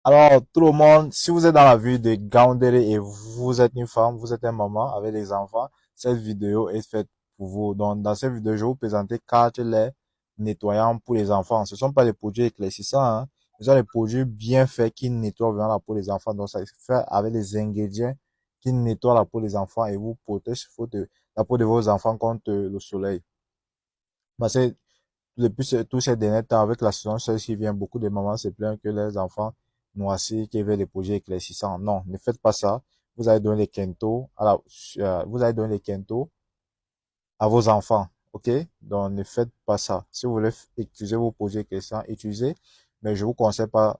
Alors, tout le monde, si vous êtes dans la ville de Gaoundéré et vous êtes une femme, vous êtes un maman avec des enfants, cette vidéo est faite pour vous. Donc, dans cette vidéo, je vais vous présenter 4 laits nettoyants pour les enfants. Ce ne sont pas des produits éclaircissants, hein. Ce sont des produits bien faits qui nettoient vraiment la peau des enfants. Donc, ça se fait avec des ingrédients qui nettoient la peau des enfants et vous protègent la peau de vos enfants contre le soleil. Parce que depuis tous ces derniers temps, avec la saison sèche qui vient, beaucoup de mamans se plaignent que les enfants noircis qui veulent des produits éclaircissants. Non, ne faites pas ça. Vous allez donner les Kento vous allez donner les Kento à vos enfants. OK? Donc, ne faites pas ça. Si vous voulez utiliser vos produits éclaircissants, utilisez. Mais je vous conseille pas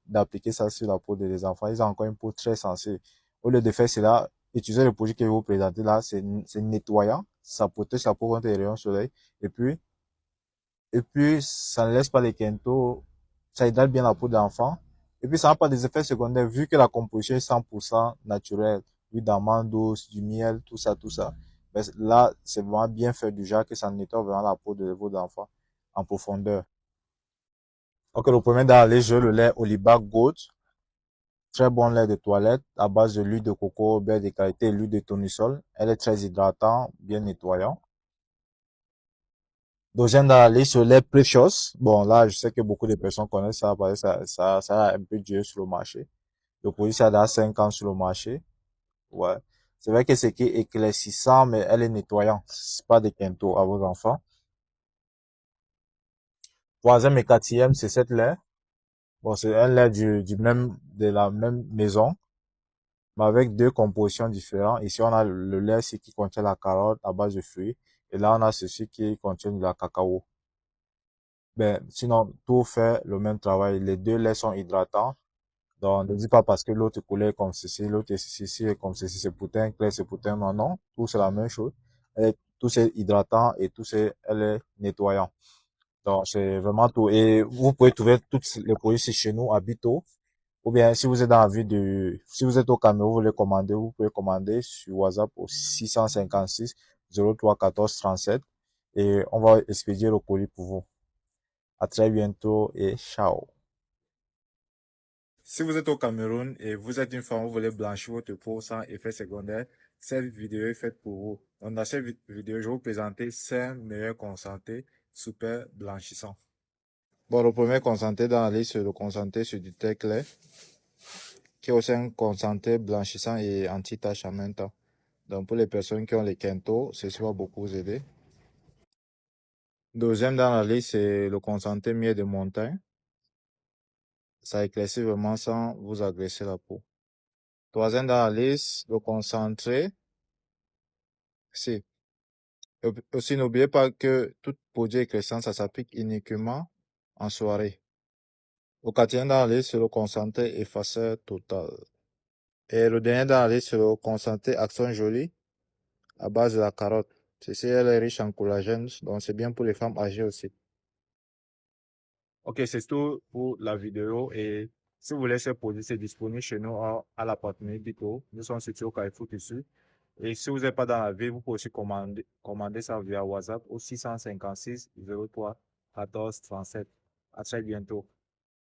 d'appliquer ça sur la peau des enfants. Ils ont encore une peau très sensible. Au lieu de faire cela, utilisez le produit que je vous présente là. C'est nettoyant. Ça protège la peau contre les rayons soleil. Et puis, ça ne laisse pas les Kento, ça hydrate bien la peau de l'enfant. Et puis, ça n'a pas des effets secondaires, vu que la composition est 100% naturelle, huile d'amande douce, du miel, tout ça, tout ça. Mais là, c'est vraiment bien fait du genre que ça nettoie vraiment la peau de vos enfants en profondeur. Donc, le premier dans les jeux, le lait Oliba Goat, très bon lait de toilette à base de l'huile de coco, bien de qualité, l'huile de tournesol. Elle est très hydratant, bien nettoyant. Deuxième dans la liste, le lait Precious. Bon, là, je sais que beaucoup de personnes connaissent ça parce que ça a un peu duré sur le marché. Le produit, ça a 5 ans sur le marché. Ouais. C'est vrai que c'est qui est éclaircissant, mais elle est nettoyante. C'est pas des quintos à vos enfants. Troisième et quatrième, c'est cette lait. Bon, c'est un lait de la même maison, mais avec deux compositions différentes. Ici, on a le lait, c'est qui contient la carotte à base de fruits. Et là, on a ceci qui contient de la cacao. Ben, sinon, tout fait le même travail. Les deux laits sont hydratants. Donc, ne dis pas parce que l'autre couleur est comme ceci, l'autre est ceci, est comme ceci, c'est poutin, clair, c'est poutin. Non, non. Tout c'est la même chose. Tout c'est hydratant et tout c'est, elle est nettoyant. Donc, c'est vraiment tout. Et vous pouvez trouver tous les produits ici chez nous à Bito. Ou bien, si vous êtes dans la ville si vous êtes au Cameroun, vous voulez commander, vous pouvez commander sur WhatsApp au 656 03 14 37 et on va expédier le colis pour vous. À très bientôt et ciao. Si vous êtes au Cameroun et vous êtes une femme, vous voulez blanchir votre peau sans effet secondaire, cette vidéo est faite pour vous. Donc, dans cette vidéo, je vais vous présenter 5 meilleurs concentrés super blanchissants. Bon, le premier concentré dans la liste, c'est le concentré sur du thé clair, qui est aussi un concentré blanchissant et anti-tache en même temps. Donc, pour les personnes qui ont les quintos, ceci va beaucoup vous aider. Deuxième dans la liste, c'est le concentré miel de montagne. Ça éclaircit vraiment sans vous agresser la peau. Troisième dans la liste, le concentré. Si. Aussi, n'oubliez pas que tout produit éclairissant, ça s'applique uniquement en soirée. Au quatrième dans la liste, c'est le concentré effaceur total. Et le dernier dans la liste, c'est le concentré Action Jolie à base de la carotte. Ceci, elle est riche en collagène, donc c'est bien pour les femmes âgées aussi. Ok, c'est tout pour la vidéo et si vous voulez ces produits, c'est disponible chez nous à l'appartement Bito. Nous sommes situés au Carrefour ici. Et si vous n'êtes pas dans la ville, vous pouvez aussi commander ça via WhatsApp au 656 03 14 37. À très bientôt.